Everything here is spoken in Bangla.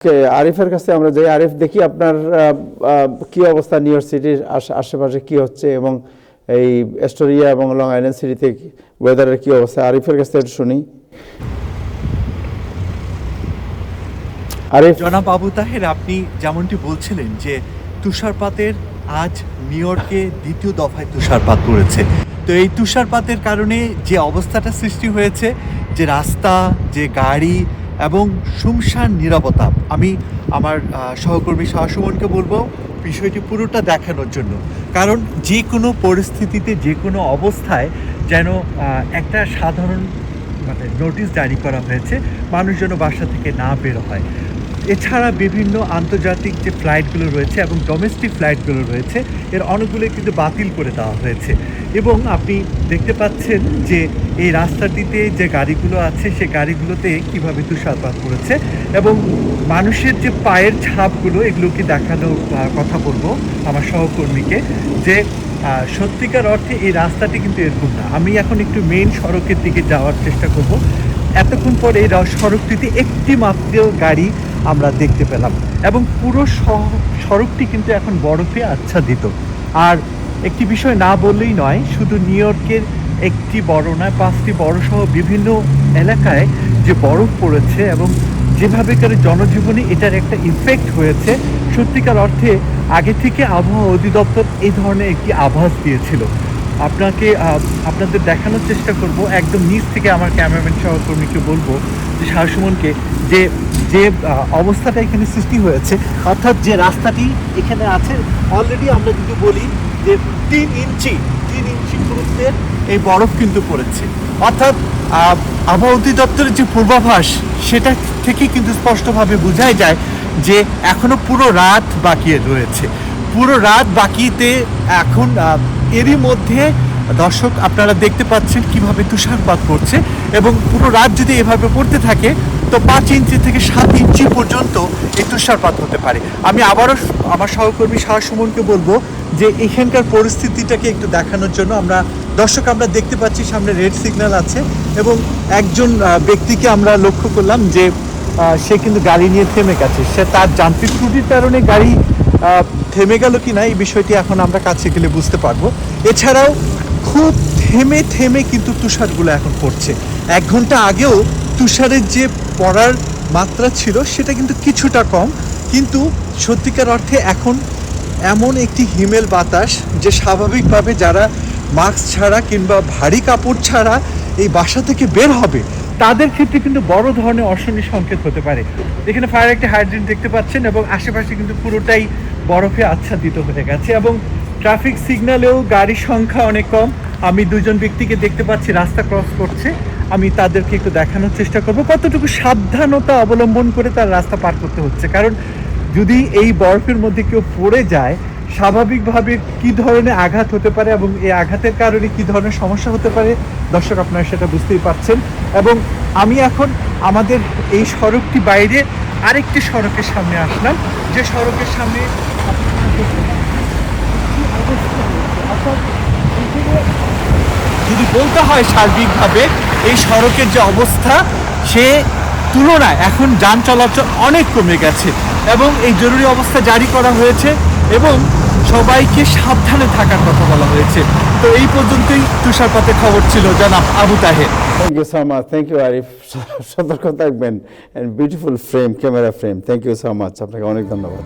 আরিফের কাছে আমরা যাই। আরিফ, দেখি আপনার কি অবস্থা, নিউ ইয়র্ক সিটির আশেপাশে কি হচ্ছে এবং এই এস্টোরিয়া এবং লং আইল্যান্ড সিটিতে ওয়েদারের কি অবস্থা, আরিফের কাছে একটু শুনি। আরিফ। জনাব আবু তাহের, আপনি যেমনটি বলছিলেন যে তুষারপাতের আজ নিউ ইয়র্কে দ্বিতীয় দফায় তুষারপাত পড়েছে। তো এই তুষারপাতের কারণে যে অবস্থাটা সৃষ্টি হয়েছে, যে রাস্তা, যে গাড়ি এবং শুমশান নীরবতা, আমি আমার সহকর্মী শাহসুমনকে বলবো বিষয়টি পুরোটা দেখানোর জন্য। কারণ যে কোনো পরিস্থিতিতে, যে কোনো অবস্থায় যেন একটা সাধারণ নোটিশ জারি করা হয়েছে, মানুষ যেন বাসা থেকে না বের হয়। এছাড়া বিভিন্ন আন্তর্জাতিক যে ফ্লাইটগুলো রয়েছে এবং ডোমেস্টিক ফ্লাইটগুলো রয়েছে, এর অনেকগুলো কিন্তু বাতিল করে দেওয়া হয়েছে। এবং আপনি দেখতে পাচ্ছেন যে এই রাস্তাটিতে যে গাড়িগুলো আছে, সে গাড়িগুলোতে কীভাবে তুষারপাত পড়েছে এবং মানুষের যে পায়ের ছাপগুলো, এগুলোকে দেখানোর কথা বলবো আমার সহকর্মীকে, যে সত্যিকার অর্থে এই রাস্তাটি কিন্তু এরকম না। আমি এখন একটু মেইন সড়কের দিকে যাওয়ার চেষ্টা করব। এতক্ষণ পরে এই সড়কটিতে একটি মাত্র গাড়ি আমরা দেখতে পেলাম এবং পুরো সড়কটি কিন্তু এখন বরফে আচ্ছাদিত। আর একটি বিষয় না বললেই নয়, শুধু নিউ ইয়র্কের একটি বড় নয়, 5টি বড় সহ বিভিন্ন এলাকায় যে বরফ পড়েছে এবং যেভাবে করে জনজীবনে এটার একটা ইফেক্ট হয়েছে, সত্যিকার অর্থে আগে থেকে আবহাওয়া অধিদপ্তর এই ধরনের একটি আভাস দিয়েছিল। আপনাদের দেখানোর চেষ্টা করব, একদম নিচ থেকে আমার ক্যামেরাম্যান সহকর্মীকে বলবো, যে শাহসুমনকে, যে যে অবস্থাটা এখানে সৃষ্টি হয়েছে, অর্থাৎ যে রাস্তাটি এখানে আছে, অলরেডি আমরা যদি বলি যে 3 ইঞ্চি পুরুত্বের এই বরফ কিন্তু পড়েছে। অর্থাৎ আবহাওয়া অধিদপ্তরের যে পূর্বাভাস, সেটা থেকে কিন্তু স্পষ্টভাবে বোঝাই যায় যে এখনো পুরো রাত বাকি রয়েছে। পুরো রাত বাকিতে এখন এরই মধ্যে দর্শক আপনারা দেখতে পাচ্ছেন কিভাবে তুষারপাত পড়ছে এবং পুরো রাত যদি এভাবে পড়তে থাকে তো 5 ইঞ্চি থেকে 7 ইঞ্চি পর্যন্ত এই তুষারপাত হতে পারে। আমি আবারও আমার সহকর্মী শাহসুমনকে বলবো যে এখানকার পরিস্থিতিটাকে একটু দেখানোর জন্য। আমরা দেখতে পাচ্ছি সামনে রেড সিগন্যাল আছে এবং একজন ব্যক্তিকে আমরা লক্ষ্য করলাম যে সে কিন্তু গাড়ি নিয়ে থেমে গেছে। সে তার যান্ত্রিক ত্রুটির কারণে গাড়ি থেমে গেল কি না, এই বিষয়টি এখন আমরা কাছে গেলে বুঝতে পারবো। এছাড়াও খুব থেমে থেমে কিন্তু তুষারগুলো এখন পড়ছে। 1 ঘন্টা আগেও তুষারের যে পড়ার মাত্রা ছিল সেটা কিন্তু কিছুটা কম, কিন্তু সত্যিকার অর্থে এখন এমন একটি হিমেল বাতাস যে স্বাভাবিকভাবে যারা মাস্ক ছাড়া কিংবা ভারী কাপড় ছাড়া এই বাসা থেকে বের হবে, তাদের ক্ষেত্রে কিন্তু বড় ধরনের অশনি সংকেত হতে পারে। এখানে ফায়ার একটা হাইড্রেন্ট দেখতে পাচ্ছেন এবং আশেপাশে কিন্তু পুরোটাই বরফে আচ্ছাদিত হয়ে গেছে এবং ট্রাফিক সিগন্যালেও গাড়ির সংখ্যা অনেক কম। আমি 2জন ব্যক্তিকে দেখতে পাচ্ছি রাস্তা ক্রস করছে। আমি তাদেরকে একটু দেখানোর চেষ্টা করব কতটুকু সাবধানতা অবলম্বন করে তার রাস্তা পার করতে হচ্ছে। কারণ যদি এই বরফের মধ্যে কেউ পড়ে যায়, স্বাভাবিকভাবে কি ধরনের আঘাত হতে পারে এবং এই আঘাতের কারণে কি ধরনের সমস্যা হতে পারে, দর্শক আপনারা সেটা বুঝতেই পারছেন। এবং আমি এখন আমাদের এই সড়কটি বাইরে আরেকটি সড়কের সামনে আসলাম, যে সড়কের সামনে যদি বলতে হয় সার্বিকভাবে এই সড়কের যে অবস্থা, সে তুলনায় এখন যান চলাচল অনেক কমে গেছে এবং এই জরুরি অবস্থা জারি করা হয়েছে এবং সবাইকে সাবধানে থাকার কথা বলা হয়েছে। তো এই পর্যন্তই তুষারপাতের খবর ছিল জনাব Abu Taher. Thank you so much, thank you Arif, সতর্ক থাকবেন। Beautiful frame, camera frame, thank you so much, আপনাকে অনেক ধন্যবাদ।